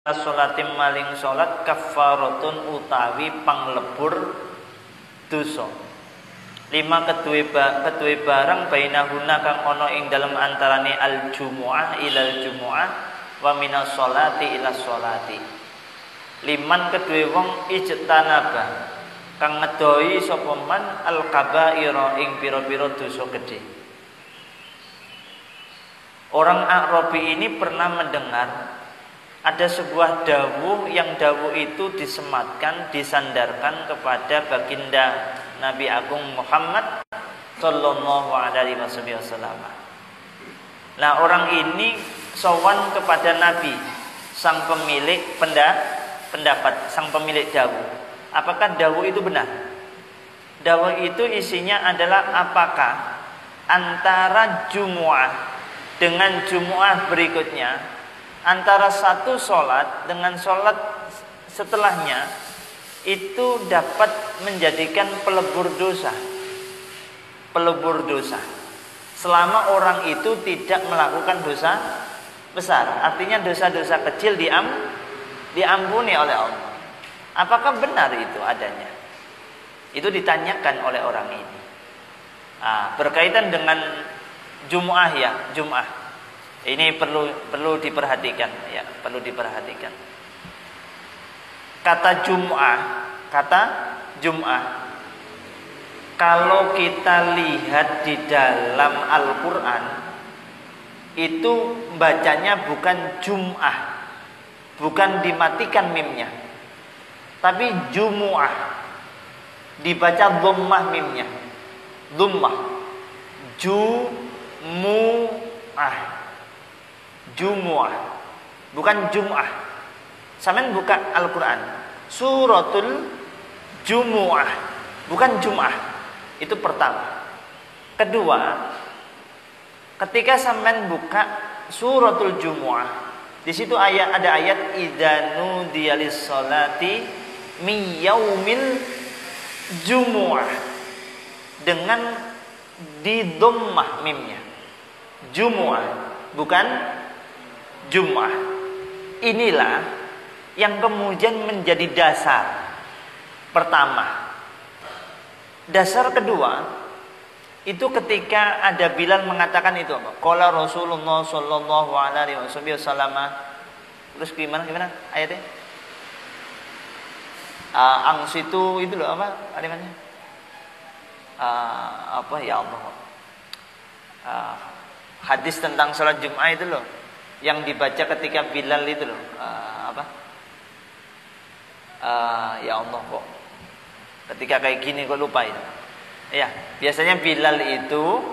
Sholatim maling sholat kafaratun utawi panglebur dosa. 5 kedue barang bainahuna kang ana ing dalem antarane al jumu'ah ilal jumu'ah wa minas sholati ila sholati. 5 kedue wong ijtanaba kang ngedoi sapa man al kabaira ing pira-pira dosa gedhe. Orang Arabi ini pernah mendengar ada sebuah dawuh yang dawuh itu disematkan, disandarkan kepada baginda Nabi Agung Muhammad sallallahu alaihi wasallam. Nah, orang ini sowan kepada Nabi, sang pemilik pendapat, sang pemilik dawuh. Apakah dawuh itu benar? Dawuh itu isinya adalah apakah antara Jumu'ah dengan Jumu'ah berikutnya, antara satu sholat dengan sholat setelahnya itu dapat menjadikan pelebur dosa. Pelebur dosa. Selama orang itu tidak melakukan dosa besar. Artinya dosa-dosa kecil diampuni oleh Allah. Apakah benar itu adanya? Itu ditanyakan oleh orang ini. Berkaitan dengan Jumu'ah ya, Jum'ah. Ini perlu diperhatikan ya, perlu diperhatikan. Kata Jum'ah kalau kita lihat di dalam Al-Qur'an itu bacanya bukan Jum'ah, bukan dimatikan mimnya, tapi Jumu'ah, dibaca dhammah mimnya, dhammah, Jumu'ah. Jumu'ah, bukan Jum'ah. Sampeyan buka Al-Qur'an, suratul Jumu'ah, bukan Jum'ah. Itu pertama. Kedua, ketika sampeyan buka suratul Jumu'ah, di situ ada ayat idza nudiya lis-sholati min yaumil Jumu'ah, dengan di dhammah mimnya. Jumu'ah, bukan Jum'ah. Inilah yang kemudian menjadi dasar pertama. Dasar kedua itu ketika ada Bilal mengatakan itu apa? Qala Rasulullah sallallahu alaihi wasallam. Terus gimana ayatnya? Angsitu itu loh apa? Kalimatnya? Apa ya Allah? Hadis tentang salat Jum'ah itu loh, yang dibaca ketika Bilal itu loh, ya Allah kok ketika kayak gini kok lupa itu. Ya, biasanya Bilal itu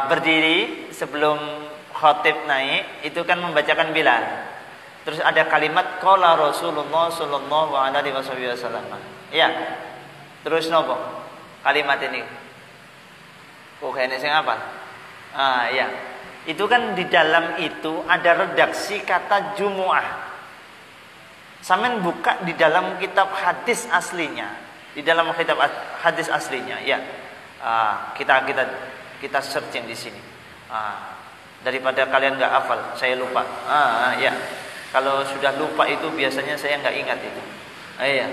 berdiri sebelum khatib naik, itu kan membacakan Bilal. Terus ada kalimat qala Rasulullah sallallahu alaihi wasallam. Ya. Terus nopo? Kalimat ini. Kok kayaknya sing apa? Ya. Itu kan di dalam itu ada redaksi kata Jumu'ah. Sampeyan buka di dalam kitab hadis aslinya, di dalam kitab hadis aslinya, ya. Kita searching di sini. Daripada kalian nggak hafal, saya lupa. Ya. Kalau sudah lupa itu biasanya saya nggak ingat itu. Iya.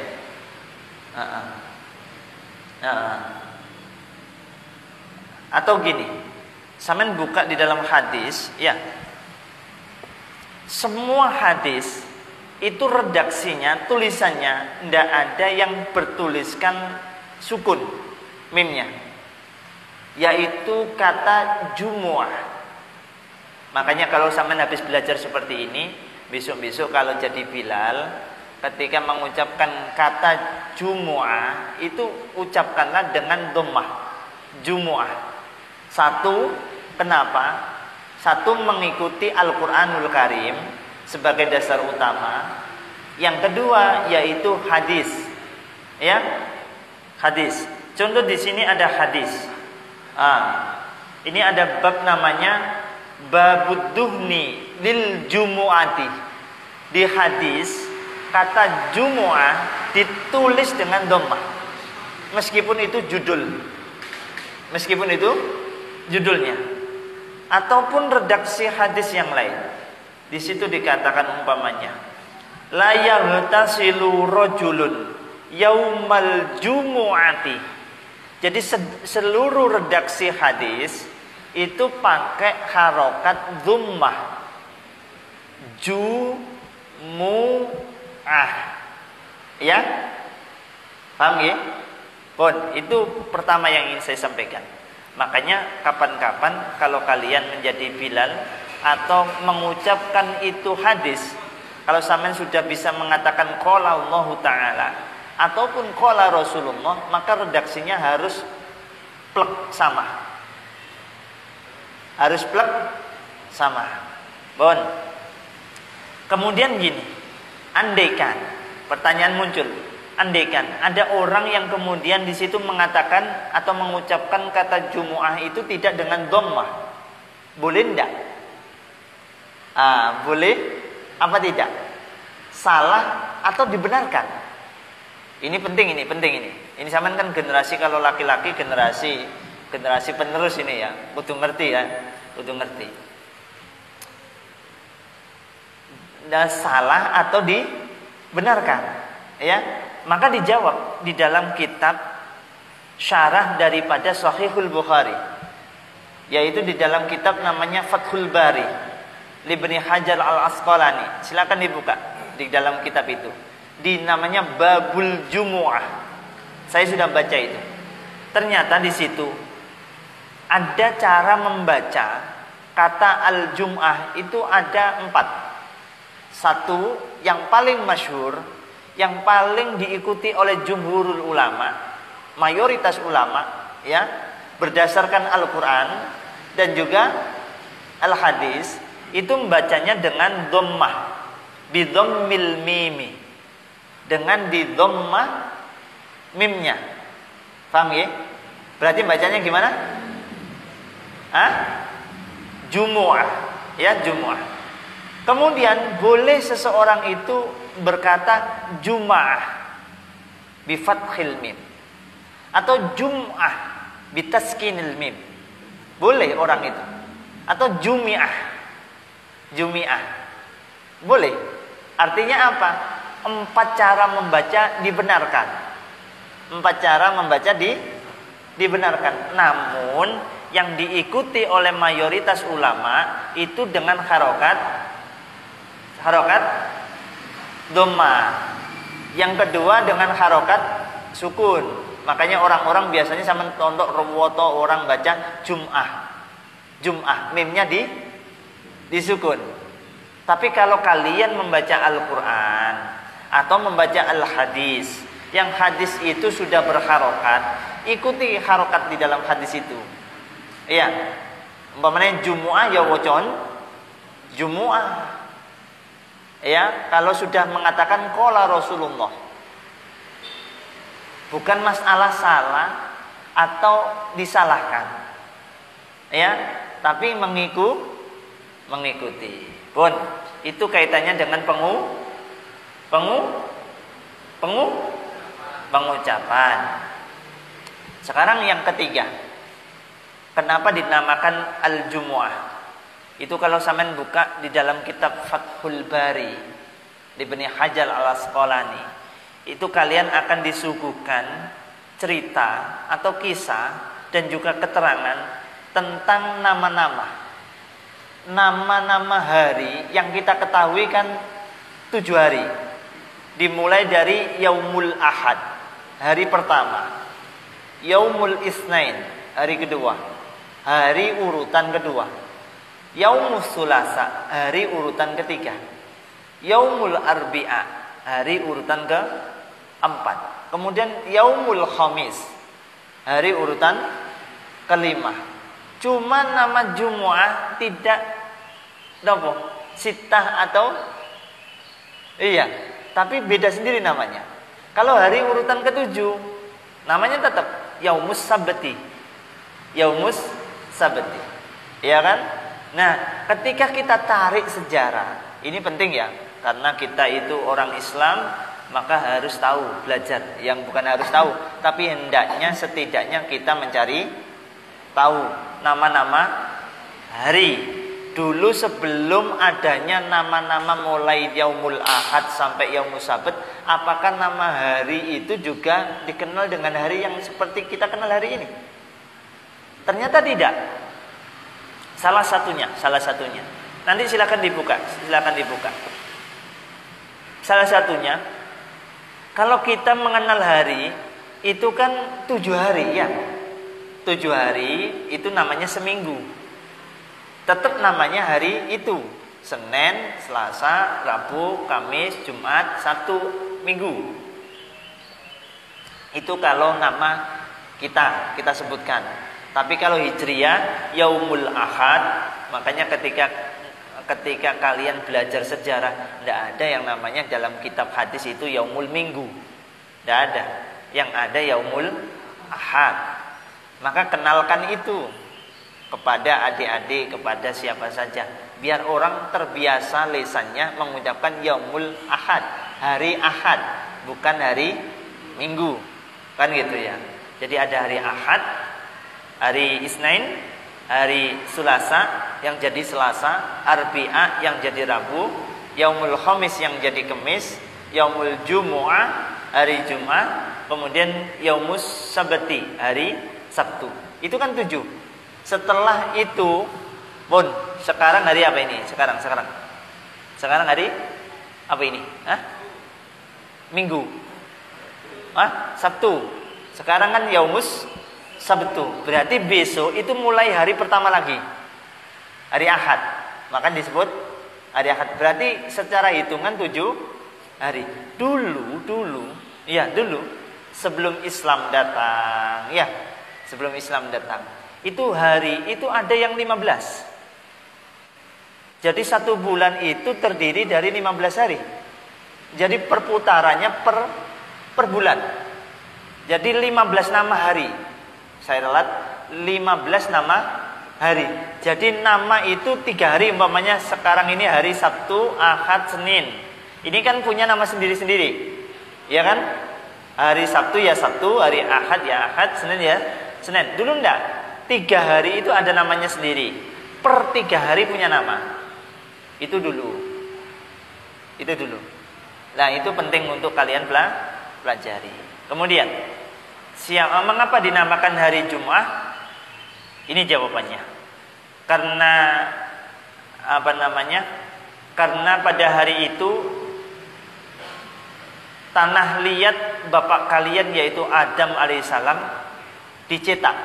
Atau gini. Sampeyan buka di dalam hadis, ya. Semua hadis itu redaksinya, tulisannya tidak ada yang bertuliskan sukun mimnya, yaitu kata Jumu'ah. Makanya kalau sampeyan habis belajar seperti ini, besok-besok kalau jadi Bilal, ketika mengucapkan kata Jumu'ah itu ucapkanlah dengan dhammah, Jumu'ah. Satu, kenapa? Satu, mengikuti Al-Quranul Karim sebagai dasar utama. Yang kedua, yaitu hadis. Ya, hadis. Contoh di sini ada hadis. Ini ada bab namanya Babud Duhni lil Jumu'ati. Di hadis kata Jumu'ah ditulis dengan dhammah, meskipun itu judulnya, ataupun redaksi hadis yang lain. Di situ dikatakan umpamanya, la yaghtasilu rajulun yaumal jumu'ati. Jadi seluruh redaksi hadis itu pakai harokat dhammah. Jumu'ah. Ya? Paham ya? Pun, itu pertama yang ingin saya sampaikan. Makanya kapan-kapan kalau kalian menjadi Bilal atau mengucapkan itu hadis, kalau sampean sudah bisa mengatakan qala Allah Ta'ala ataupun qala Rasulullah, maka redaksinya harus plek sama. Harus plek sama. Bon. Kemudian gini, andaikan pertanyaan muncul, andaikan ada orang yang kemudian di situ mengatakan atau mengucapkan kata Jumu'ah itu tidak dengan dhammah, boleh enggak? Boleh apa tidak? Salah atau dibenarkan? Ini penting ini. Ini sampean kan generasi, kalau laki-laki generasi penerus ini ya, kudu ngerti ya, kudu ngerti. Dan salah atau dibenarkan, ya? Maka dijawab di dalam kitab syarah daripada Sahihul Bukhari, yaitu di dalam kitab namanya Fathul Bari Ibnu Hajar Al-Asqalani. Silakan dibuka di dalam kitab itu. Di namanya Babul Jumu'ah. Saya sudah baca itu. Ternyata di situ ada cara membaca kata al-jum'ah itu ada 4. Satu, yang paling masyhur, yang paling diikuti oleh jumhurul ulama, mayoritas ulama, ya, berdasarkan Al-Quran dan juga Al-Hadis, itu membacanya dengan dhammah, bi dhammil mimi, dengan di dhammah mimnya. Paham ya? Berarti bacanya gimana? Jumu'ah, ya, Jumu'ah. Kemudian boleh seseorang itu berkata Jum'ah bi fathil mim atau Jum'ah bi taskinil mim. Boleh orang itu. Atau Jumi'ah. Boleh. Artinya apa? 4 cara membaca dibenarkan. 4 cara membaca dibenarkan. Namun yang diikuti oleh mayoritas ulama itu dengan harokat dhammah. Yang kedua dengan harokat sukun. Makanya orang-orang biasanya sama tontok rewoto orang baca Jum'ah, mimnya disukun. Tapi kalau kalian membaca Al-Quran atau membaca Al-Hadis, yang hadis itu sudah berharokat, ikuti harokat di dalam hadis itu. Iya. Umpamanya Jumu'ah ya wocon Jumu'ah. Ya, kalau sudah mengatakan qala Rasulullah, bukan masalah salah atau disalahkan, ya, tapi mengikuti. Pun itu kaitannya dengan pengucapan. Sekarang yang ketiga, kenapa dinamakan al-Jumu'ah? Itu kalau sampean buka di dalam kitab Fathul Bari Ibnu Hajar Al-Asqalani, itu kalian akan disuguhkan cerita atau kisah dan juga keterangan tentang nama-nama hari yang kita ketahui kan 7 hari. Dimulai dari Yaumul Ahad, hari pertama, Yaumul Isnain, hari kedua, hari urutan kedua, Yaumus Sulasa, hari urutan ketiga, Yaumul Arbi'a, hari urutan keempat, kemudian Yaumul Khamis, hari urutan kelima. Cuma nama Jumu'ah tidak sitah atau iya, tapi beda sendiri namanya. Kalau hari urutan ketujuh, namanya tetap Yaumus Sabti, Yaumus Sabti, iya kan? Nah, ketika kita tarik sejarah, ini penting ya, karena kita itu orang Islam, maka harus tahu, belajar. Yang bukan harus tahu, tapi hendaknya setidaknya kita mencari tahu nama-nama hari, 7 dulu sebelum adanya nama-nama mulai yaumul ahad sampai yaumul sabat, apakah nama hari itu juga dikenal dengan hari yang seperti kita kenal hari ini? Ternyata tidak. Salah satunya. Nanti silakan dibuka. Salah satunya, kalau kita mengenal hari itu kan 7 hari ya. 7 hari itu namanya seminggu. Tetap namanya hari itu. Senin, Selasa, Rabu, Kamis, Jumat, Sabtu, Minggu. Itu kalau nama kita sebutkan. Tapi kalau Hijriyah yaumul ahad, makanya ketika kalian belajar sejarah, tidak ada yang namanya dalam kitab hadis itu yaumul minggu. Tidak ada. Yang ada yaumul ahad. Maka kenalkan itu kepada adik-adik, kepada siapa saja, biar orang terbiasa lisannya mengucapkan yaumul ahad, hari ahad, bukan hari minggu, kan gitu ya. Jadi ada hari ahad, hari Isnin, hari Selasa yang jadi Selasa, Arbi'a yang jadi Rabu, yaumul Khamis yang jadi Kamis, yaumul Jumu'ah hari Jumat, kemudian yaumus Sabti hari Sabtu. Itu kan 7. Setelah itu, sekarang hari apa ini? Sekarang hari apa ini? Minggu. Sabtu. Sekarang kan yaumus Sabtu. Berarti besok itu mulai hari pertama lagi. Hari Ahad. Maka disebut hari Ahad. Berarti secara hitungan 7 hari. Dulu sebelum Islam datang, ya. Sebelum Islam datang. Itu hari itu ada yang 15. Jadi 1 bulan itu terdiri dari 15 hari. Jadi perputarannya per bulan. Jadi 15 nama hari. Saya ralat 15 nama hari. Jadi nama itu 3 hari, umpamanya sekarang ini hari Sabtu, Ahad, Senin. Ini kan punya nama sendiri-sendiri. Ya kan? Hari Sabtu ya Sabtu, hari Ahad ya Ahad, Senin ya Senin. Dulu enggak. 3 hari itu ada namanya sendiri. Per 3 hari punya nama. Itu dulu. Nah, itu penting untuk kalian pelajari. Kemudian, mengapa dinamakan hari Jumat? Ini jawabannya. Karena Karena pada hari itu tanah liat bapak kalian yaitu Adam alaihissalam dicetak.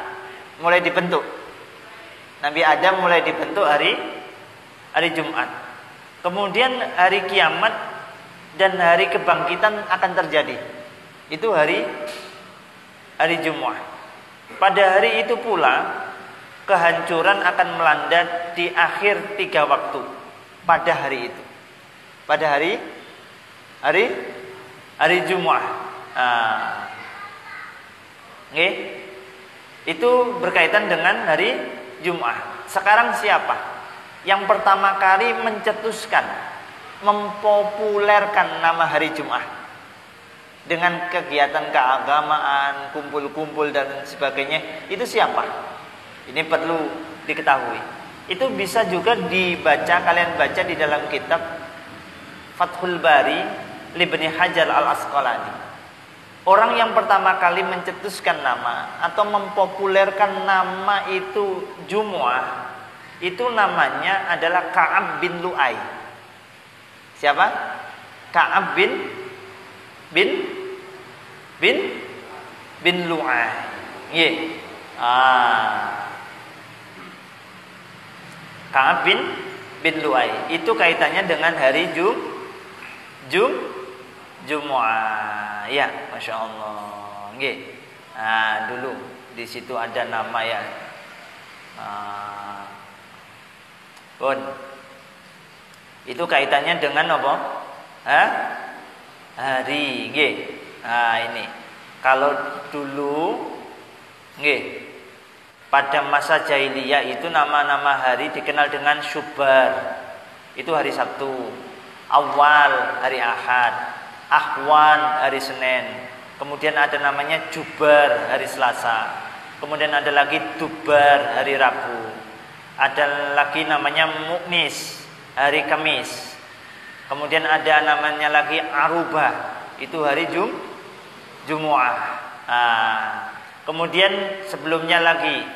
Mulai dibentuk. Nabi Adam mulai dibentuk hari Jumat. Kemudian hari kiamat dan hari kebangkitan akan terjadi. Itu hari Jumat. Pada hari itu pula kehancuran akan melanda di akhir 3 waktu. Pada hari itu. Pada hari Jumat. Nggih. Itu berkaitan dengan hari Jumat. Sekarang siapa yang pertama kali mencetuskan, mempopulerkan nama hari Jumat dengan kegiatan keagamaan, kumpul-kumpul dan sebagainya? Itu siapa? Ini perlu diketahui. Itu bisa juga dibaca, kalian baca di dalam kitab Fathul Bari Ibnu Hajar Al-Asqalani. Orang yang pertama kali mencetuskan nama atau mempopulerkan nama itu Jumu'ah, itu namanya adalah Ka'ab bin Lu'ay. Siapa? Ka'ab bin Lu'ay. Ye. Ka'ab bin Lu'ay. Itu kaitannya dengan hari Jumu'ah. Ya, Masya Allah. Nggih. Dulu di situ ada nama ya. Itu kaitannya dengan apa? Hari. Nggih. Ini. Kalau dulu nggih, pada masa jahiliyah itu nama-nama hari dikenal dengan Syubar. Itu hari Sabtu. Awal hari Ahad. Ahwan hari Senin. Kemudian ada namanya Jubar hari Selasa. Kemudian ada lagi Dubar hari Rabu. Ada lagi namanya Muknis, hari Kamis. Kemudian ada namanya lagi Arubah, itu hari Jumu'ah. Kemudian sebelumnya lagi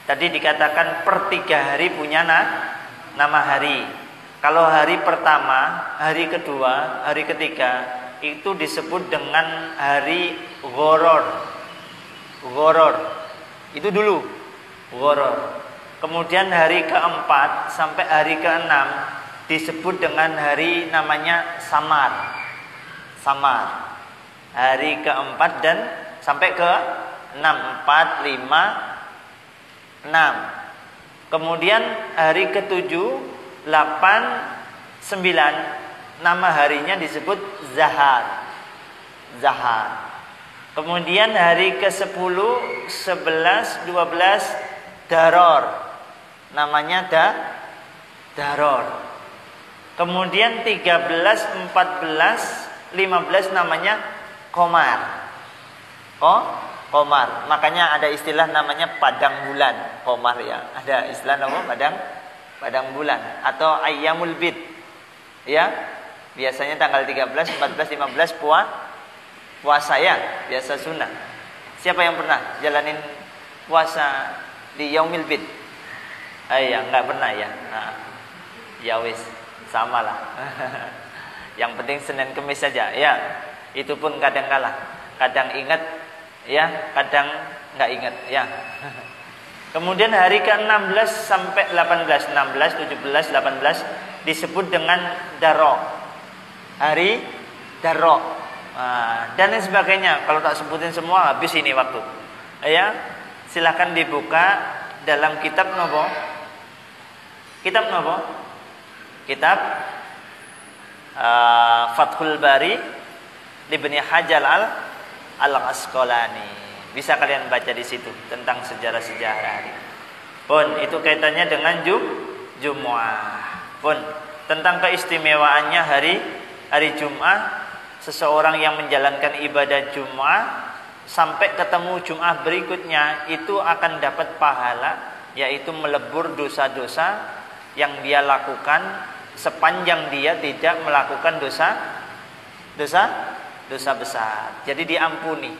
tadi dikatakan per 3 hari punya nama hari. Kalau hari pertama, hari kedua, hari ketiga itu disebut dengan hari Ghoror. Ghoror itu dulu Ghoror. Kemudian hari keempat sampai hari keenam disebut dengan hari namanya Samar. Samar. Hari keempat dan sampai ke 6, 4, 5, 6. Kemudian hari ketujuh, 8, 9 nama harinya disebut Zahar. Zahar. Kemudian hari ke-10, 11, 12 Daror. Namanya Daror. Kemudian 13, 14, 15 namanya Komar. Komar. Makanya ada istilah namanya padang bulan. Komar ya. Ada istilah namanya padang bulan atau Ayyamul Bid. Ya. Biasanya tanggal 13, 14, 15 puasa ya, biasa sunnah. Siapa yang pernah jalanin puasa di Yaumil Bid? Ya, enggak pernah ya. Nah, ya wis, samalah. Yang penting Senin Kemis saja ya. Itu pun kadang kalah. Kadang ingat ya, kadang enggak ingat ya. Kemudian hari ke-16 sampai 18, 16, 17, 18 disebut dengan Darok. Hari Darok. Dan lain sebagainya. Kalau tak sebutin semua habis ini waktu. Ya, silakan dibuka dalam kitab nopo? Kitab nopo? Kitab Fathul Bari Ibnu Hajar Al-Asqalani. Bisa kalian baca di situ tentang sejarah-sejarah hari. Pun itu kaitannya dengan Jumu'ah. Pun tentang keistimewaannya hari Jum'ah. Seseorang yang menjalankan ibadah Jum'ah sampai ketemu Jum'ah berikutnya itu akan dapat pahala, yaitu melebur dosa-dosa yang dia lakukan sepanjang dia tidak melakukan dosa besar. Jadi diampuni.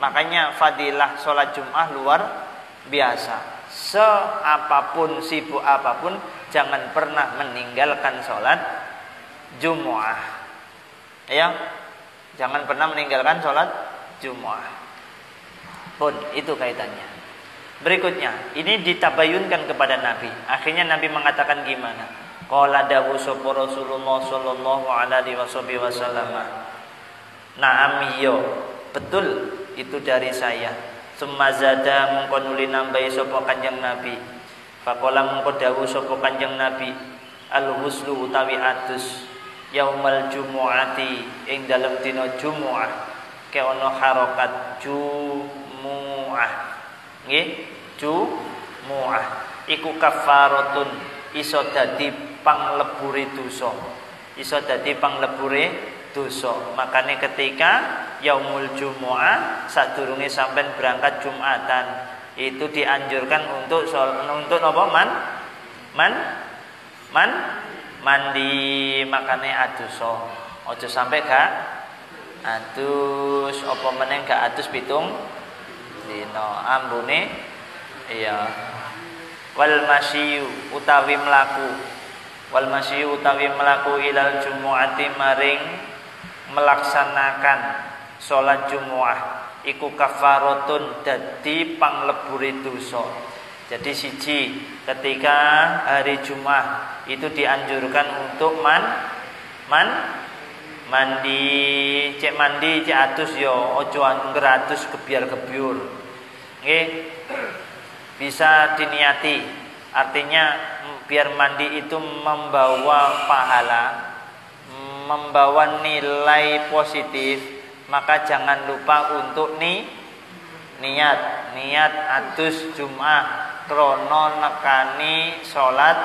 Makanya fadilah sholat Jum'ah luar biasa. Seapapun, sibuk apapun, jangan pernah meninggalkan sholat Jum'ah. Ya, jangan pernah meninggalkan sholat Jum'ah. Pun itu kaitannya. Berikutnya, ini ditabayunkan kepada Nabi. Akhirnya Nabi mengatakan gimana? Qala dawu sapa Rasulullah sallallahu alaihi wasallam. Naam yo, betul itu dari saya. Summa zada mengko nuli nambahi sapa Kanjeng Nabi. Faqala mengko dawu sapa Kanjeng Nabi, al-huslu utawi adus yaumal jumu'ati ing dalem dina Jumu'ah ke ana harokat Jumu'ah. Nggih, Jumu'ah iku kafaratun, iso dadi panglebure dosa. Iso dadi panglebure dosa. Makane ketika yaumul Jumu'ah sadurunge sampean berangkat Jumatan itu dianjurkan untuk napa? Mandi. Makane aduso. Aja sampai gak adus, apa meneh gak adus pitung dina ambune iya. Wal masyu utawi mlaku ilal jumu'ati maring melaksanakan sholat Jumu'ah iku kafaratun dadi panglebure dosa. Jadi siji, ketika hari Jumat itu dianjurkan untuk mandi, cek atus yo, ojo ngeratus kebiar-kebiur. Nggih. Bisa diniati. Artinya biar mandi itu membawa pahala, membawa nilai positif, maka jangan lupa untuk niat atus Jum'ah krono nekani sholat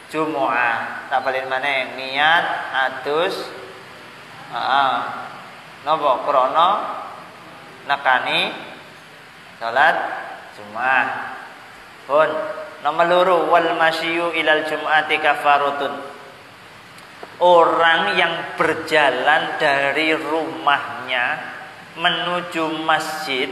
Jumu'ah. Tak balik maneh niat atus napa krono nekani sholat Jumu'ah. Pun nomor loro wal masyu ilal jum'ati kafaratun. Orang yang berjalan dari rumahnya menuju masjid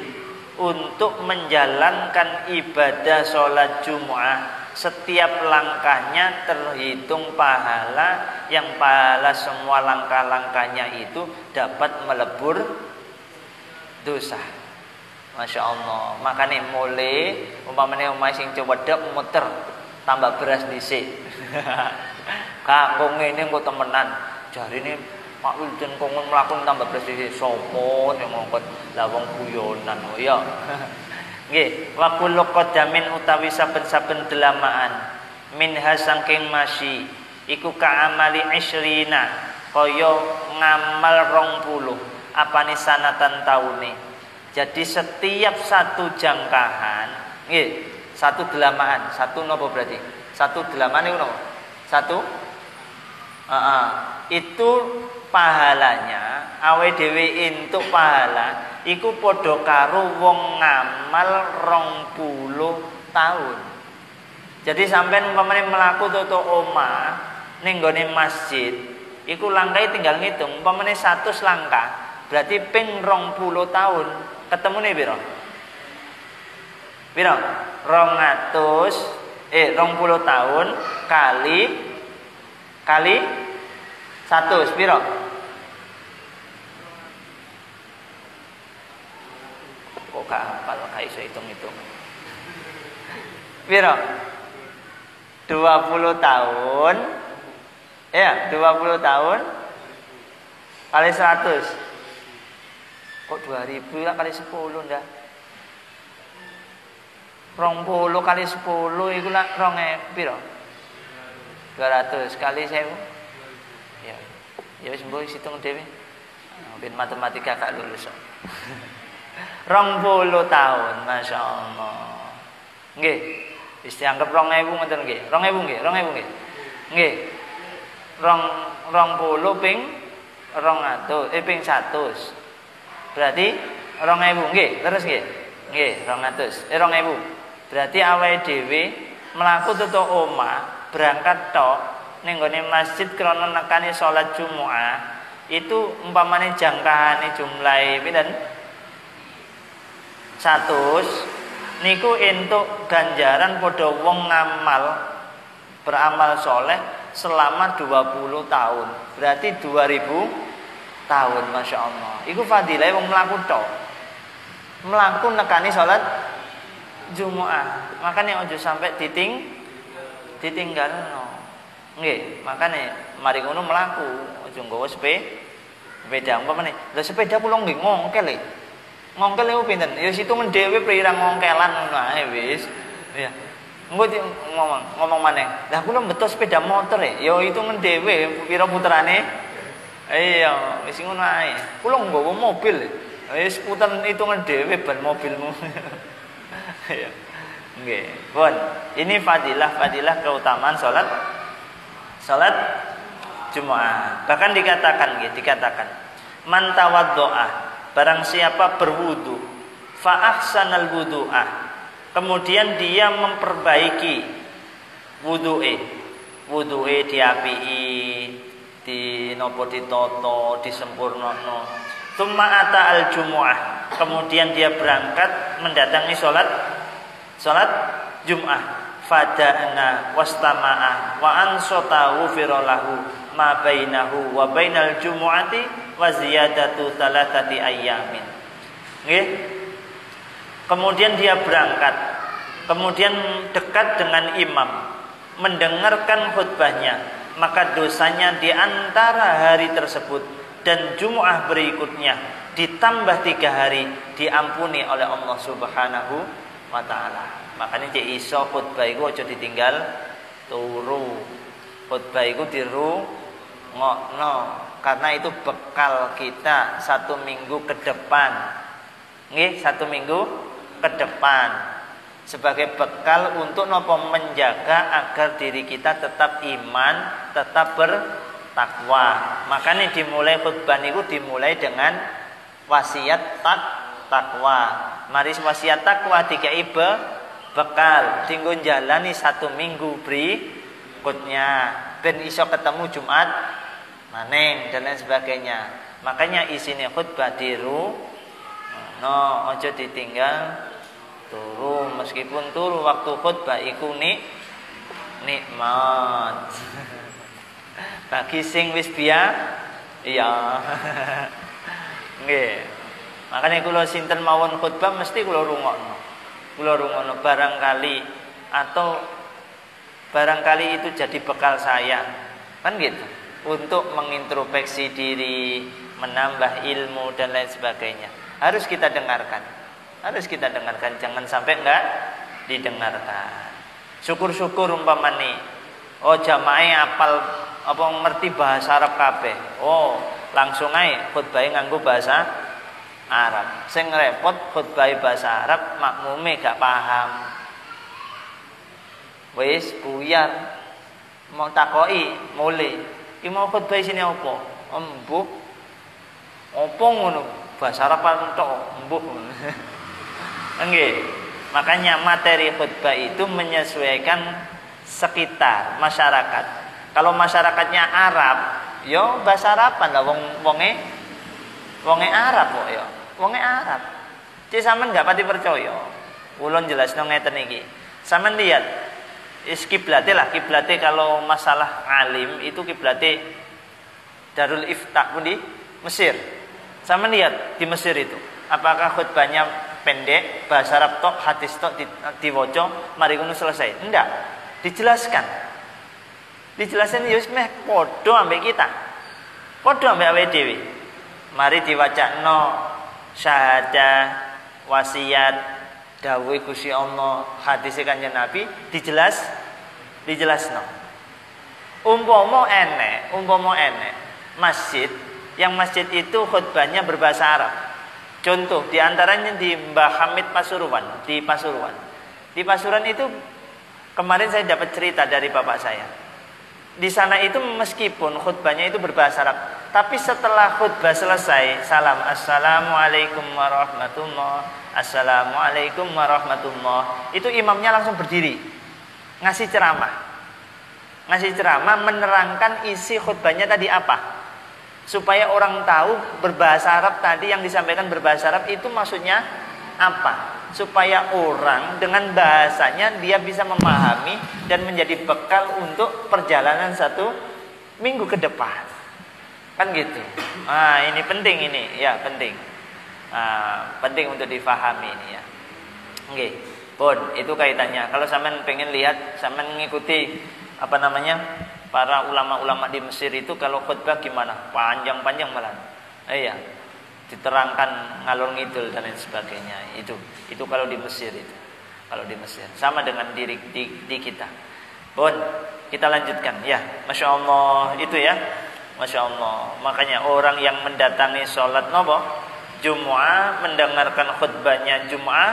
untuk menjalankan ibadah sholat Jum'ah, setiap langkahnya terhitung pahala, yang pahala semua langkah-langkahnya itu dapat melebur dosa. Masya Allah. Makanya mulai umpamanya omah sing cewedek muter tambah beras dhisik. Kanggo ngene engko temenan. Jarine Pak Wildan kongkon mlakon tambah beras dhisik sapa sing ngongkon la wong guyonan oh ya. Nggih, wa kullu qadamin utawi saben-saben delamaan minha saking masyi iku ka'amali 20 kaya ngamal 20 apane sanatan taune. Jadi setiap satu jangkahan nggih, satu delamaan, satu nopo berarti? Satu delamaan itu nopo? Satu itu pahalanya awe dhewe entuk pahala iku padha karo wong ngamal 20 tahun. Jadi sampean umpamane mlaku tutuk omah ning nggone masjid iku langkahe tinggal ngitung umpamane 100 langkah berarti ping 20 tahun ketemune piro? Piro? 20 tahun kali 100 piro? Kok gak hafal, gak iso hitung-hitung. Piro? 20 tahun. Ya, 20 tahun kali 100. Kok 2000 lah kali 10 ndak? 20 kali 10 iku lah 2000 piro? 200 kali 1000. Ya. Ya wis mbok hitung dhewe. Ben matematika gak lulus. 20 tahun, Masya Allah. Nggih. Wis dianggap 2000 ngoten nggih. 2000 nggih, 2000 nggih. Nggih. 20 ping 200, ping 100. Berarti 2000 nggih, terus nggih. Nggih, 200. 2000. Berarti awake dhewe mlaku tutuk omah, berangkat tok ning nggone masjid krana nekani salat Jumat, itu umpamane jangkahane jumlahe pinten? 100 niku entuk ganjaran padha wong ngamal beramal soleh selama 20 tahun. Berarti 2000 tahun, Masya Allah. Iku fadilah wong mlaku tok. Mlaku nekani salat Jumat. Makanya ojo sampai ditinggalno. Nggih, makanya mari ngono mlaku, ojo nggawa sepeda umpamane. Lah sepeda kula nggih ngongkel e. Ngongkel niku pinten? Ya situng dhewe pirang ngongkelan ngono ae wis. Ya. Engko ngomong maneh. Lah kula beto sepeda motor e. Ya hitungan dhewe pira puterane. Iya, wis ngono ae. Kula nggawa mobil. Wis puter hitungan dhewe ban mobilmu. Ya. Nggih. Pun, ini fadilah keutamaan salat Jumat. Bahkan dikatakan man tawaddoa, barang siapa berwudu fa ahsanal wudu'ah, kemudian dia memperbaiki wudu'e diapiki, ditoto, disempurnono. Tsumma ata al jumu'ah, kemudian dia berangkat mendatangi salat Jum'ah, fada'na wastama'ah wa ansota ghufiralahu ma bainahu wa bainal jumu'ati wa ziyadatu thalathati ayyamin. Nggih. Kemudian dia berangkat, kemudian dekat dengan imam, mendengarkan khutbahnya, maka dosanya di antara hari tersebut dan Jumu'ah berikutnya ditambah 3 hari diampuni oleh Allah Subhanahu wa ta'ala. Makanya cek iso khutbah iku aja ditinggal turu. Khutbah iku dirungokno karena itu bekal kita 1 minggu ke depan. Nggih, 1 minggu ke depan. Sebagai bekal untuk nopo menjaga agar diri kita tetap iman, tetap bertakwa. Makanya dimulai khutbah niku dimulai dengan wasiat takwa. Mari wasiat takwa dikai bekal tinggal jalani 1 minggu berikutnya ben iso ketemu Jumat maning dan lain sebagainya. Makanya isine khutbah diru ojo ditinggal turu, meskipun turu waktu khutbah iku nikmat bagi sing wis iya nggih. Makanya kula sinten mawon khutbah mesti kula rungokno barangkali itu jadi bekal saya kan gitu, untuk mengintrospeksi diri, menambah ilmu dan lain sebagainya. Harus kita dengarkan, jangan sampai enggak didengarkan. Syukur-syukur umpamane jamaah apal apa ngerti bahasa Arab kabeh, langsung ae khutbahe nganggo bahasa Arab. Sing repot khutbah bahasa Arab, makmume gak paham. Wis buyar. Mau takoki, mulai. Iki mau khutbah sini apa? Embuh. Apa ngono? Bahasa Arab entok, embuh. Nggih. Makanya materi khutbah itu menyesuaikan sekitar masyarakat. Kalau masyarakatnya Arab, yo bahasa Araban lah wonge Arab kok ya. Wonge Arab. Cek sampean enggak pati percaya. Ulun jelasno ngeten iki. Sampean lihat kiblate kalau masalah alim itu kiblate Darul Ifta pun di Mesir. Sampean lihat di Mesir itu. Apakah khutbahnya pendek, bahasa Arab tok, hadis tok diwaca, mari ngono selesai? Enggak. Dijelaskan ya wis meh padha ambek kita. Padha ambek awake dhewe. Mari diwacakno syahadah, wasiat, dawuh Gusti Allah, hadis Kanjeng Nabi dijelasno. Umpama enek masjid itu khutbahnya berbahasa Arab. Contoh diantaranya di Mbah Hamid Pasuruan, di Pasuruan itu kemarin saya dapat cerita dari bapak saya. Di sana itu meskipun khutbahnya itu berbahasa Arab, tapi setelah khutbah selesai, assalamualaikum warahmatullah, itu imamnya langsung berdiri ngasih ceramah menerangkan isi khutbahnya tadi apa, supaya orang tahu berbahasa Arab tadi yang disampaikan berbahasa Arab itu maksudnya apa, supaya orang dengan bahasanya dia bisa memahami dan menjadi bekal untuk perjalanan 1 minggu ke depan. Kan gitu. Ini penting ini, ya penting. Penting untuk difahami ini ya. Oke, pun itu kaitannya. Kalau sampean pengen lihat, sampean mengikuti para ulama-ulama di Mesir itu kalau khutbah gimana? Panjang-panjang malah. Iya. Diterangkan ngalor ngidul dan lain sebagainya. Itu kalau di Mesir itu. Kalau di Mesir sama dengan di kita. Pun kita lanjutkan ya. Masya Allah itu ya. Masya Allah. Makanya orang yang mendatangi sholat Jum'ah, mendengarkan khutbahnya Jum'ah,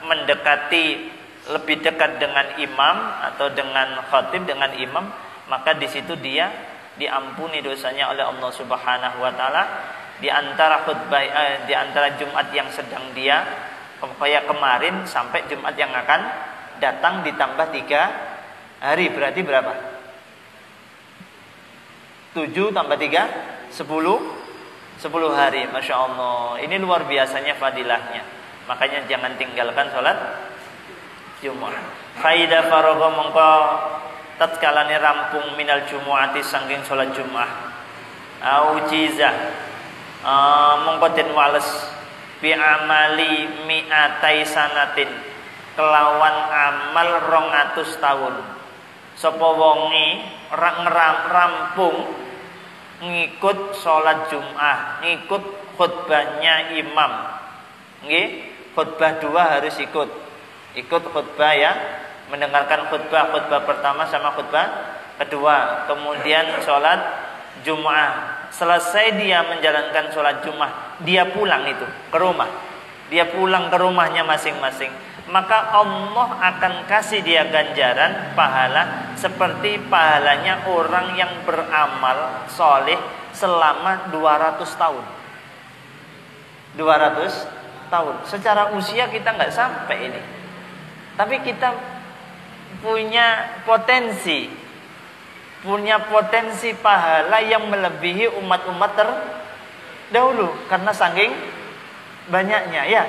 mendekati lebih dekat dengan imam atau dengan khatib, dengan imam, maka di situ dia diampuni dosanya oleh Allah Subhanahu wa taala. Di antara khutbah di antara Jumat yang sedang dia kayak kemarin sampai Jumat yang akan datang ditambah 3 hari, berarti berapa? 7 tambah 3 10 hari. Masya Allah, ini luar biasanya fadilahnya. Makanya jangan tinggalkan sholat Jumat. Faida faragha mongko tatkalane rampung minal jumu'ati saking sholat Jumat, aujizah mongko den wales bi amali mi'atai sanatin kelawan amal 200 tahun. Sapa wonge rampung ngikut sholat Jum'ah, ngikut khutbahnya imam. Nggih, khutbah 2 harus ikut khutbah ya, mendengarkan khutbah pertama sama khutbah kedua, kemudian sholat Jum'ah. Selesai dia menjalankan sholat Jum'ah, dia pulang itu ke rumah. Dia pulang ke rumahnya masing-masing. Maka Allah akan kasih dia ganjaran pahala seperti pahalanya orang yang beramal soleh selama 200 tahun. 200 tahun. Secara usia kita nggak sampai ini. Tapi kita punya potensi pahala yang melebihi umat-umat terdahulu karena saking banyaknya ya.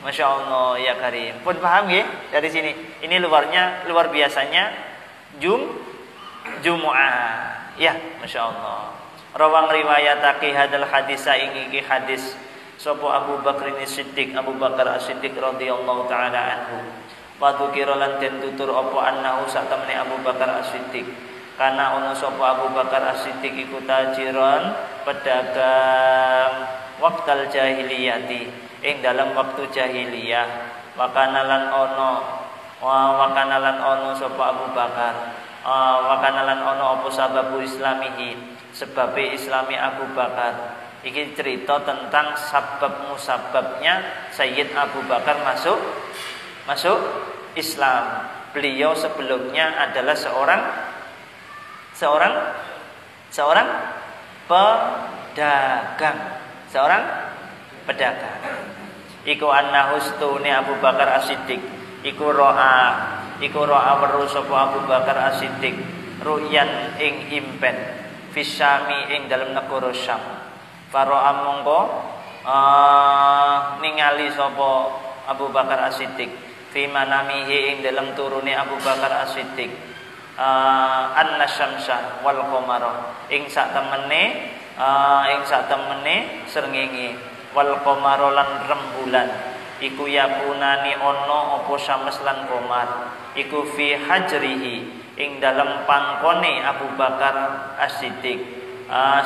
Masya Allah ya Karim. Pun paham ya dari sini. Ini luar biasanya Jumu'ah. Ya, Masya Allah. Rawang riwayatake hadal hadis saingi hadis sapa Abu Bakar As-Siddiq, Abu Bakar As-Siddiq radhiyallahu taala anhu. Wa dzukira lan den tutur apa annahu satamene Abu Bakar As-Siddiq. Karena ono sapa Abu Bakar As-Siddiq iku tajiran pedagang waktal jahiliyati ing dalam waktu jahiliyah. Wakanalan ono sapa Abu Bakar wakanalan ono apa sababu islamihi sebab islami Abu Bakar. Iki cerita tentang sabab musababnya Sayyid Abu Bakar masuk Islam. Beliau sebelumnya adalah seorang pedagang. Iku annahu stune Abu Bakar As-Siddiq iku ro'a weruh sapa Abu Bakar As-Siddiq ru'yan ing impen fisyami ing dalam negara Syam. Faro'a mongko ningali sapa Abu Bakar As-Siddiq fi manamihi ing dalam turune Abu Bakar As-Siddiq anna syamsa wal qamara ing sak temene srengenge wal qamara lan rembulan iku yakunani ono apa syams lan qamar iku fi hajrihi ing dalam pangkone Abu Bakar As-Siddiq.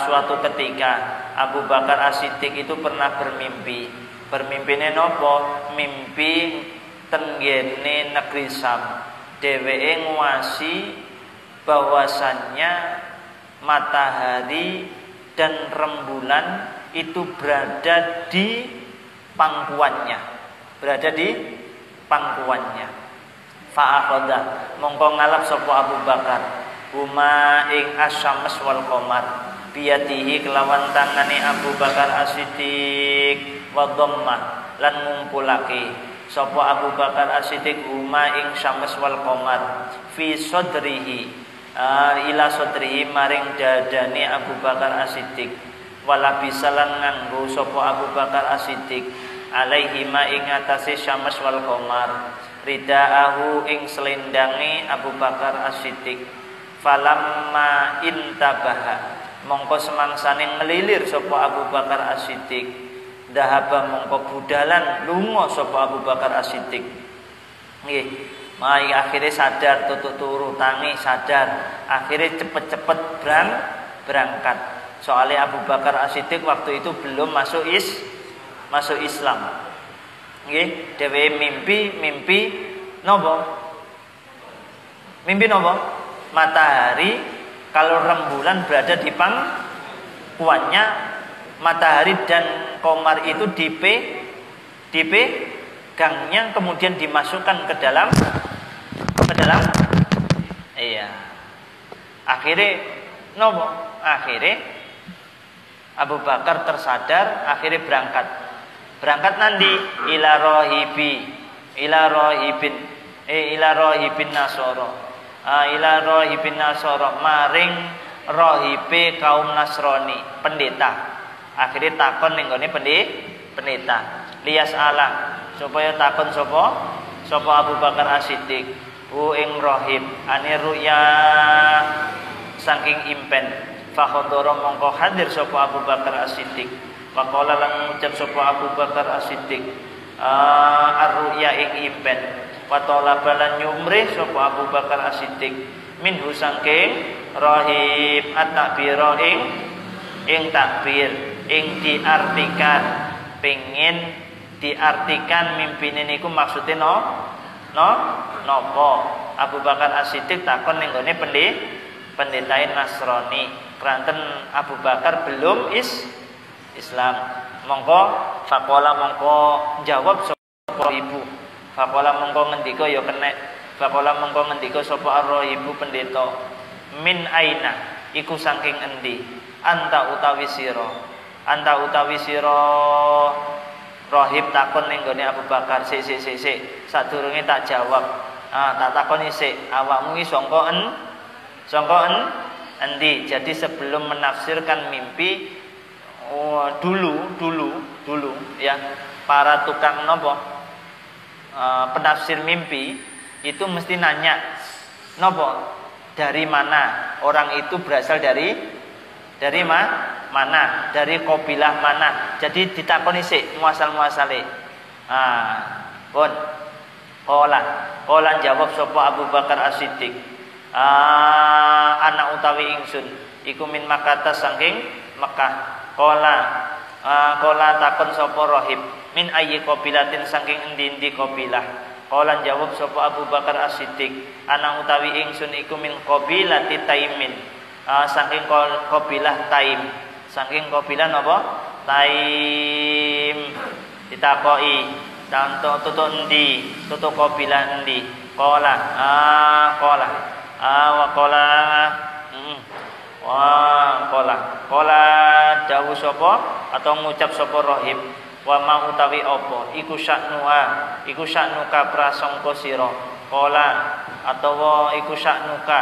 Suatu ketika Abu Bakar As-Siddiq itu pernah bermimpine nopo? Mimpi tenggene negeri Sam. Dheweke nguwasi bahwasannya matahari dan rembulan itu berada di pangkuannya. Fa'akhadha mongko ngalap sapa Abu Bakar huma ing asyams wal qamar biyadihi kelawan tangane Abu Bakar As-Siddiq wa dhammah lan ngumpulake sapa Abu Bakar As-Siddiq huma ing syams wal qamar fi sadrihi ila sadrihi maring dadane Abu Bakar As-Siddiq wala bisalan nganggo sapa Abu Bakar As-Siddiq alaihi ma ing atase syams wal qamar ridaahu ing selendange Abu Bakar As-Siddiq falamma intabaha mongko semangsane ngelilir sapa Abu Bakar As-Siddiq dahaba mongko budalan lunga sapa Abu Bakar As-Siddiq nggih mai akhirnya sadar turu tangi sadar akhirnya cepet-cepet berangkat soalnya Abu Bakar As-Siddiq waktu itu belum masuk Islam nggih dhewe mimpi nopo matahari kalau rembulan berada di pangkuannya matahari dan qamar itu dipegangnya kemudian dimasukkan ke dalam akhirnya Abu Bakar tersadar akhirnya berangkat nanti ila rahibin nasoro maring rahibe kaum Nasrani pendeta akhirnya takon ning gone pendeta lias ala supaya takon sapa Abu Bakar As-Siddiq ing rahib ane ruya saking impen fa khodoro mongko hadir sapa Abu Bakar As-Siddiq faqala lan ngucap sapa Abu Bakar As-Siddiq ar-ru'ya ing impen wa talaba lan nyumrih sapa Abu Bakar As-Siddiq minhu saking rahib at-takbira ing takbir ing diartikan pengin diartikan mimpine niku maksude napa Abu Bakar As-Siddiq takon ning gone pendeta Nasrani kranten Abu Bakar belum Islam mongko faqala mongko jawab sapa ibu faqala mongko ngendika ya kenek faqala mongko ngendika sapa ibu pendeta min aina iku saking endi anta utawi sira Rohib takon ning gone Abu Bakar, sik sadurunge tak jawab. Tak takoni sik, awakmu iki sangka endi? Jadi sebelum menafsirkan mimpi dulu ya, para tukang nopo penafsir mimpi itu mesti nanya nopo, dari mana orang itu berasal, dari mana, dari kabilah mana. Jadi ditakoni sik muasal-muasale. Pun Qala jawab sapa Abu Bakar As-Siddiq, anak utawi ingsun iku min Makkah saking Mekah. Qala takon sapa Rohib, min ayyi qabilatin saking endi-endi kabilah. Qala jawab sapa Abu Bakar As-Siddiq, anak utawi ingsun iku min qabilati Taimin, saking kabilah Taim. Saking kabilah napa? Taim. Ditakoki, tutuk endi? Tutuk kabilah endi? Qala dawuh sapa atau ngucap sapa Rohib, wa ma utawi apa iku sya'nuka prasangka sira. Qala atawa iku sya'nuka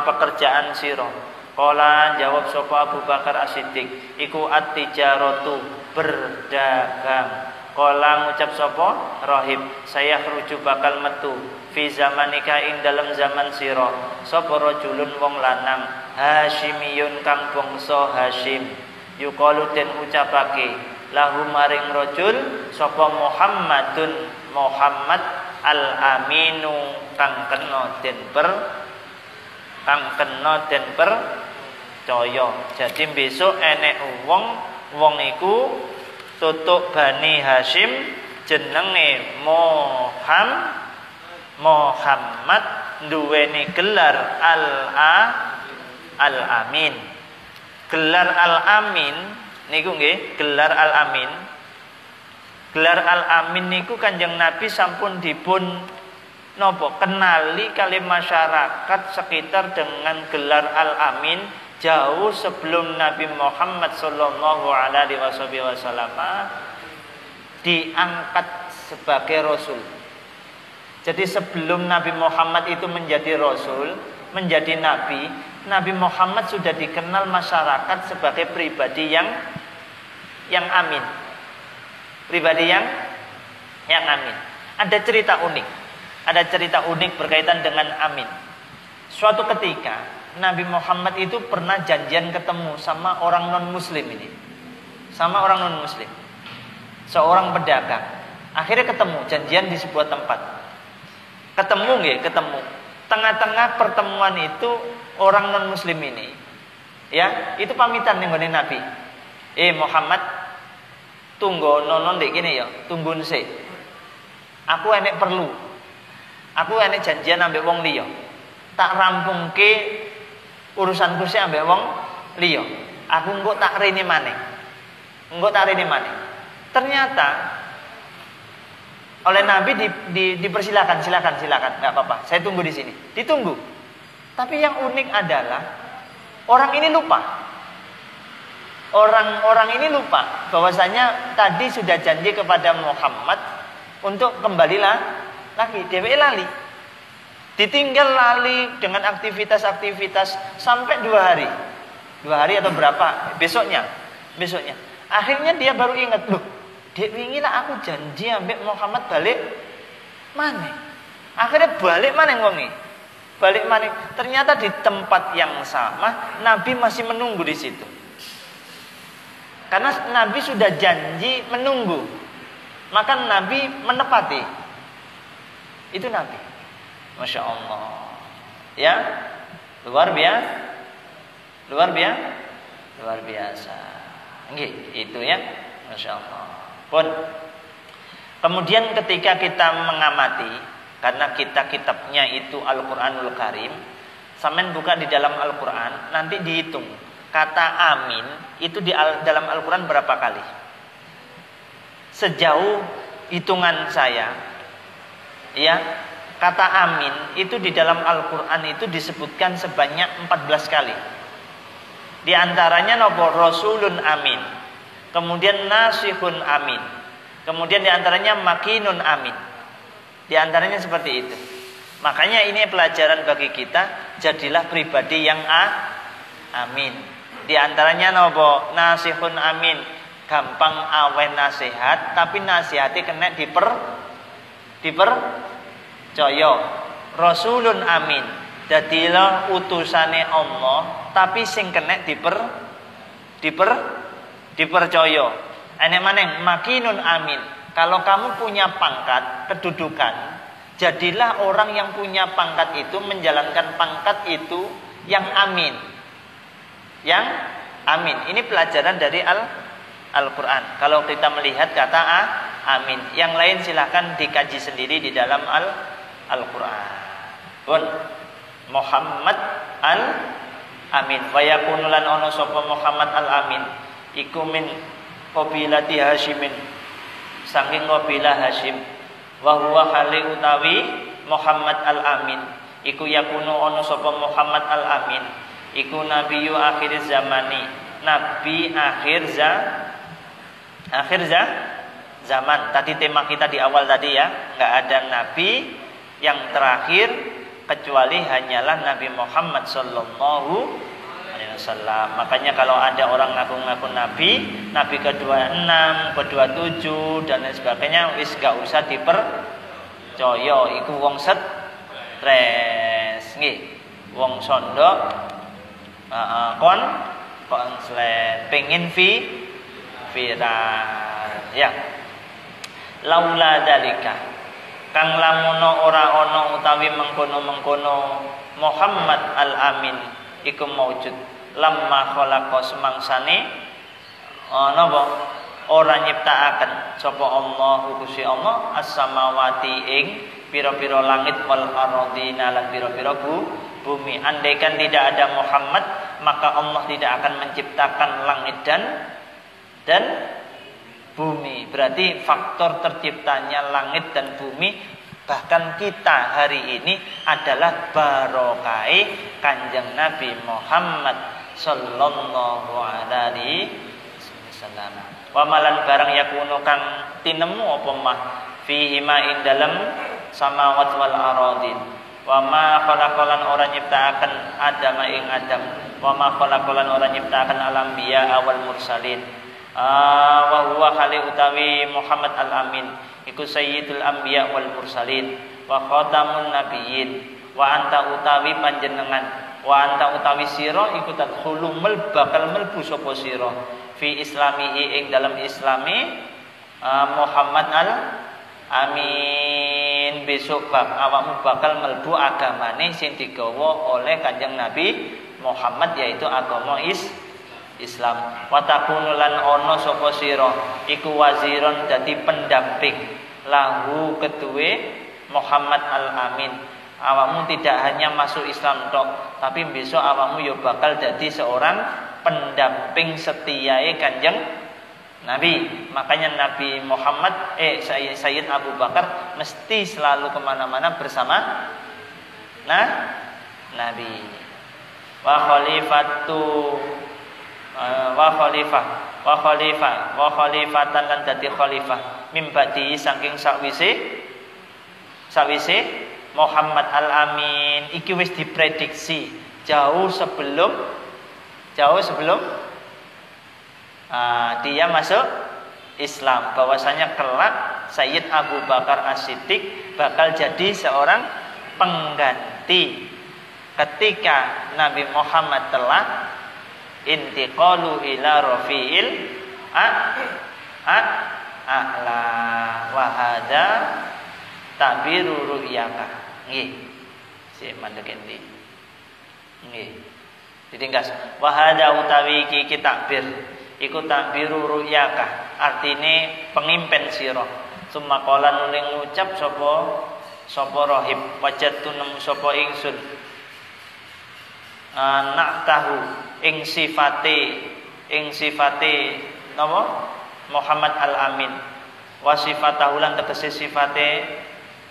pekerjaan sira. Qala jawab sapa Abu Bakar As-Siddiq, iku at-tijaratu, berdagang. Qala ngucap sapa Rohib, saya rujuk bakal metu fi zamanika ing dalam zaman sira sapa rajulun wong lanang Hasyimiyun kang bangsa Hasyim, yuqalu den ucapake lahu maring rajul sapa Muhammadun, Muhammad al-aminu kang kena den percaya. Jadi besok enek wong iku tutuk Bani Hasyim jenenge Muhammad duweni gelar Al-Amin. Gelar Al-Amin niku nggih, gelar Al-Amin. Gelar Al-Amin niku Kanjeng Nabi sampun dipun napa kenali kali masyarakat sekitar dengan gelar Al-Amin jauh sebelum Nabi Muhammad sallallahu alaihi wasallam diangkat sebagai rasul. Jadi sebelum Nabi Muhammad itu menjadi rasul, menjadi nabi, Nabi Muhammad sudah dikenal masyarakat sebagai pribadi yang amin. Pribadi yang amin. Ada cerita unik berkaitan dengan amin. Suatu ketika Nabi Muhammad itu pernah janjian ketemu sama orang non-muslim ini. Sama orang non-muslim. Seorang pedagang. Akhirnya ketemu, janjian di sebuah tempat. Ketemu. Tengah-tengah pertemuan itu orang non-muslim ini, ya, itu pamitan ning gone Nabi. Muhammad, tunggu nonon dek gini ya, tunggu sik. Aku enek perlu. Aku enek janjian ambek wong liya. Tak rampungke urusanku sih ambek wong liya. Aku engko tak rene maneh. Ternyata oleh Nabi dipersilakan, silakan, nggak apa-apa. Saya tunggu di sini. Ditunggu. Tapi yang unik adalah orang ini lupa. Orang ini lupa bahwasanya tadi sudah janji kepada Muhammad untuk kembali lagi. Dewe lali. Ditinggal lali dengan aktivitas sampai 2 hari. 2 hari atau berapa? Besoknya. Akhirnya dia baru ingat, loh, dek wingi lah aku janji ambek Muhammad balik mana? Akhirnya balik mana wongi? Balik mana? Ternyata di tempat yang sama Nabi masih menunggu di situ. Karena Nabi sudah janji menunggu, maka Nabi menepati. Itu Nabi. Masya Allah. Ya, luar biasa. Nggih, itu ya. Masya Allah. Pun kemudian ketika kita mengamati, karena kitabnya itu Al-Quranul Karim, sampean buka di dalam Al-Quran, nanti dihitung kata amin itu di dalam Al-Quran berapa kali. Sejauh hitungan saya, ya, kata amin itu di dalam Al-Quran itu disebutkan sebanyak 14 kali. Di antaranya nopo Rasulun amin, kemudian nasihun amin, Kemudian diantaranya makinun amin. Diantaranya seperti itu. Makanya ini pelajaran bagi kita, jadilah pribadi yang amin. Diantaranya nopo nasihun amin, gampang awen nasihat, tapi nasihati kena dipercaya. Rasulun amin, jadilah utusane Allah, tapi sing kena dipercaya. Enek maneh makinun amin. Kalau kamu punya pangkat, kedudukan, jadilah orang yang punya pangkat itu menjalankan pangkat itu yang amin. Yang amin. Ini pelajaran dari Al-Quran. Kalau kita melihat kata amin. Yang lain silahkan dikaji sendiri di dalam Al-Quran. Pun Muhammad al-Amin. Wa yakunu lan ono sapa Muhammad al-Amin. Iku min qabilati Hasyimin. Saking qabilah Hasyim. Wa huwa hali utawi Muhammad al-Amin. Iku yakunu ono sapa Muhammad al-Amin. Iku nabiyyu akhir zamani. Nabi akhir zaman. Tadi tema kita di awal tadi ya, enggak ada nabi yang terakhir kecuali hanyalah Nabi Muhammad sallallahu alaihi wasallam. Makanya kalau ada orang ngaku-ngaku nabi ke-26, ke-27 dan lain sebagainya, wis gak usah dipercaya, iku wong stres nggih. Wong sondok konslet pengen viral ya. Laula dalika kang lamuno ora ono utawi mengkono-mengkono Muhammad al-Amin iku maujud lamma khalaqa semangsane napa ora nyiptakaken sapa Allah Gusti Allah as-samawati ing pira-pira langit wal ardina lan pira-pira bumi. Andaikan tidak ada Muhammad, maka Allah tidak akan menciptakan langit dan bumi. Berarti faktor terciptanya langit dan bumi, bahkan kita hari ini adalah barokai Kanjeng Nabi Muhammad sallallahu alaihi wasallam. Wa malan barang yakunu kang tinemu apa mah fihi ma ing dalem samawat wal aradin. Wa ma khalaqalan ora nyiptakaken Adam ing Adam. Wa ma khalaqalan ora nyiptakaken al-anbiya wal mursalin. Wa huwa khali utawi Muhammad al-Amin iku sayyidul anbiya wal mursalin wa khatamun nabiyyin. Wa anta utawi panjenengan, wa anta utawi sira iku tadkhulu bakal mlebu sapa sira fi islamihi ing dalam islami Muhammad al-Amin. Besok awakmu bakal mlebu agamane sing digawa oleh Kanjeng Nabi Muhammad, yaitu agama Islam. Wa takunu lan ana sapa sira iku waziron dadi pendamping lahu keduwe Muhammad al-Amin. Awakmu tidak hanya masuk Islam tok, tapi besok awakmu yo bakal dadi seorang pendamping setiae Kanjeng Nabi. Makanya Nabi Muhammad Sayyid Abu Bakar mesti selalu kemana-mana bersama Nabi. Wa khalifatan lan dadi khalifah mimbadi saking sakwise Muhammad al-Amin iki wis diprediksi jauh sebelum dia masuk Islam, bahwasanya kelak Sayyid Abu Bakar As-Siddiq bakal jadi seorang pengganti ketika Nabi Muhammad telah intiqalu ila rafi'il a'la wa hada ta'biru ru'yaka nggih si mandek endi nggih ditingkas wa hada utawi iki takbir iku takbiru ru'yaka artine pengimpen sira summa qala nuling ngucap sapa rahib wajadtu nemu sapa ingsun na'tahu ing sifate napa Muhammad al-Amin wa sifatahu lan tegese sifate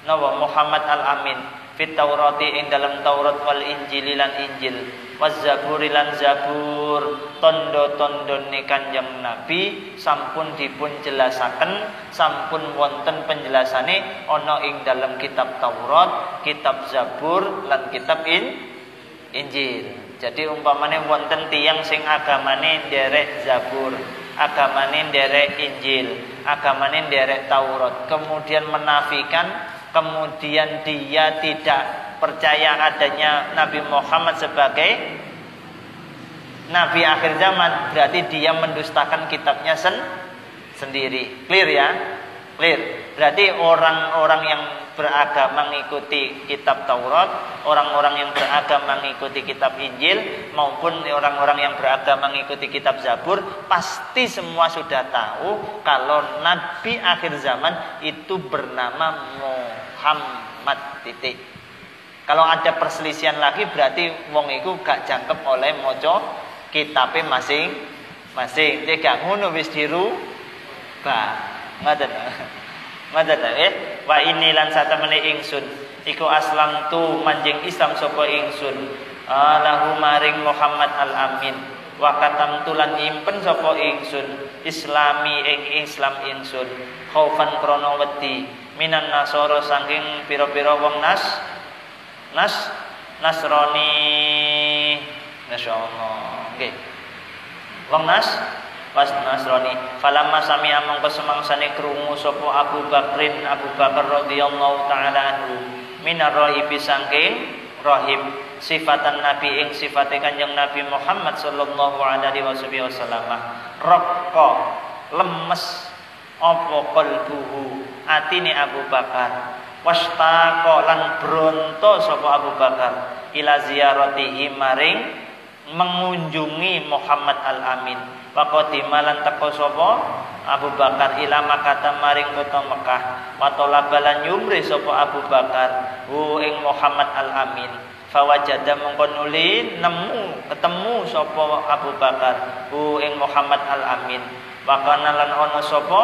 napa Muhammad al-Amin fit Taurati ing dalam Taurat wal Injil lan Injil waz Zaburi lan Zabur tondo-tondone Kanjeng Nabi sampun dipun jelasaken sampun wonten penjelasane ana ing dalam kitab Taurat, kitab Zabur lan kitab Injil. Jadi umpamane wonten tiyang sing agamane nderek Zabur, agamane nderek Injil, agamane nderek Taurat, kemudian menafikan, kemudian dia tidak percaya adanya Nabi Muhammad sebagai Nabi akhir zaman, berarti dia mendustakan kitabnya sendiri. Clear ya? Clear. Berarti orang-orang yang beragama mengikuti kitab Taurat, orang-orang yang beragama mengikuti kitab Injil, maupun orang-orang yang beragama mengikuti kitab Zabur, pasti semua sudah tahu kalau Nabi akhir zaman itu bernama Muhammad titik. Kalau ada perselisihan lagi berarti wong iku gak jangkep oleh moco kitabe masing-masing. Dia gak ngono wis dirubah. Ngoten. Wa ini lan satemene ingsun iku aslam tu manjing Islam sapa ingsun lahu maring Muhammad al-Amin wa katam tulan nyimpen sapa ingsun islami ing Islam ingsun khaufan krana wedi minan nasara saking pira-pira wong Nasrani masyaallah nggih wong Nasrani. Falamma sami'a mangko semangsane krungu sapa Abu Bakar radhiyallahu taala anhu minar rahibi saking rahib sifatan Nabi ing sifate Kanjeng Nabi Muhammad sallallahu alaihi wasallam raqqa lemes apa qalbuhu atine Abu Bakar wastaqa lan bronto sapa Abu Bakar ila ziyaratihi maring mengunjungi Muhammad al-Amin. Waqadimalan teko sapa Abu Bakar ila Makkah maring kota Mekah. Wa talabalan yumri sapa Abu Bakar hu ing Muhammad al-Amin. Fawajada mongko nuli ketemu sapa Abu Bakar hu ing Muhammad al-Amin. Wa kana lan ana sapa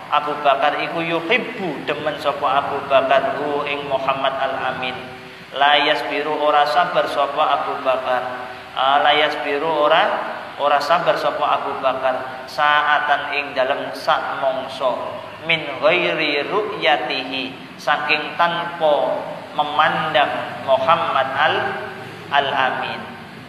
Abu Bakar iku yuhibbu demen sapa Abu Bakar hu ing Muhammad al-Amin. La yasbiru ora sabar sapa Abu Bakar. La yasbiru ora sabar sapa Abu Bakar saatan ing dalam sak mongso min ghairi ru'yatihi saking tanpa memandang Muhammad al-Amin.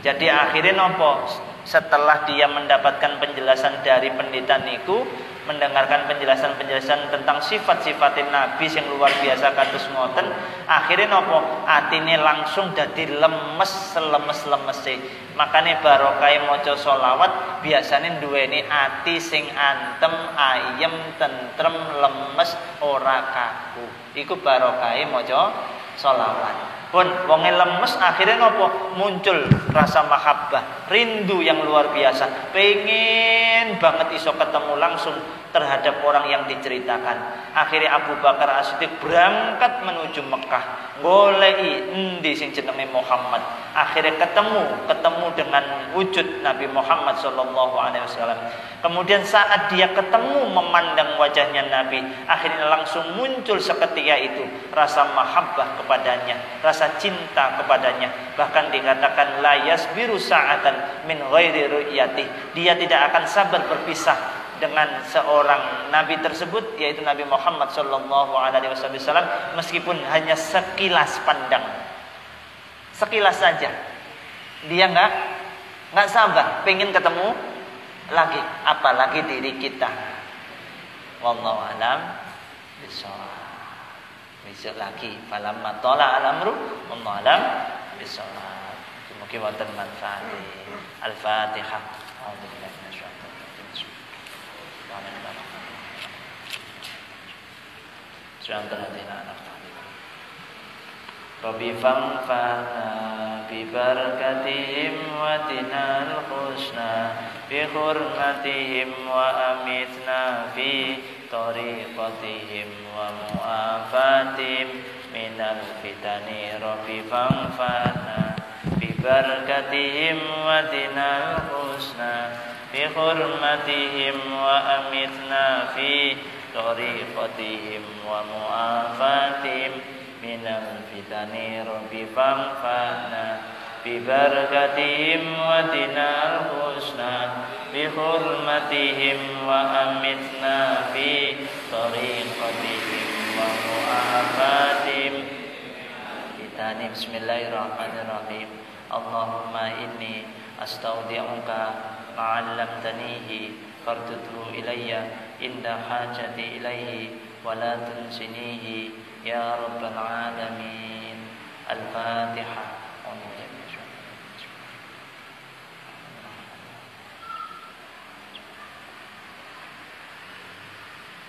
Jadi akhirnya nopo setelah dia mendapatkan penjelasan dari pendeta niku, mendengarkan penjelasan-penjelasan tentang sifat-sifat Nabi yang luar biasa kados ngoten, akhirnya nopo atine langsung dadi lemes selemes-lemese. Makane barokah maca selawat biasane duweni ati sing antem, ayem, tentrem, lemes, ora kaku. Iku barokah maca selawat. Pun wonge lemes akhirnya nopo muncul rasa mahabbah, rindu yang luar biasa, pengen banget iso ketemu langsung terhadap orang yang diceritakan. Akhirnya Abu Bakar As-Siddiq berangkat menuju Mekah, goleki endi sing jenenge Muhammad. Akhirnya ketemu dengan wujud Nabi Muhammad sallallahu alaihi wasallam. Kemudian saat dia ketemu memandang wajahnya Nabi, akhirnya langsung muncul seketika itu rasa mahabbah kepadanya, rasa cinta kepadanya. Bahkan dikatakan la yasbiru sa'atan min ghairi ru'yati. Dia tidak akan sabar berpisah dengan seorang nabi tersebut, yaitu Nabi Muhammad sallallahu alaihi wasallam, meskipun hanya sekilas pandang. Sekilas saja. Dia enggak sabar pengen ketemu lagi, apalagi diri kita. Wallahu alam bishawab. Besok lagi falamma tala al-amru wallahu alam bishawab. Semoga wonten manfaat. Al-Fatihah. Alhamdulillah. Rabbi fanfa'na bi barakatihim wa tinal husna bi hurmatihim wa amitna fi tariqatihim wa mu'afatihim minal fitani. Rabbi fanfa'na bi barakatihim wa tinal husna bi hurmatihim wa amitna fi tariqatihim wa mu'afatihim minal fitani rabbi fanfa'na bi barakatihim wa dinal husna bi hurmatihim wa amitna fi tariqatihim wa mu'afatihim. Kita bismillahirrahmanirrahim. Allahumma inni astaudi'uka ma'allamtanihi fardudhu ilayya inda hajati ilayhi wa la tunsinihi ya rabbal alamin. Al-Fatihah.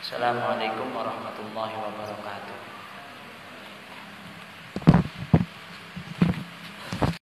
Assalamualaikum warahmatullahi wabarakatuh.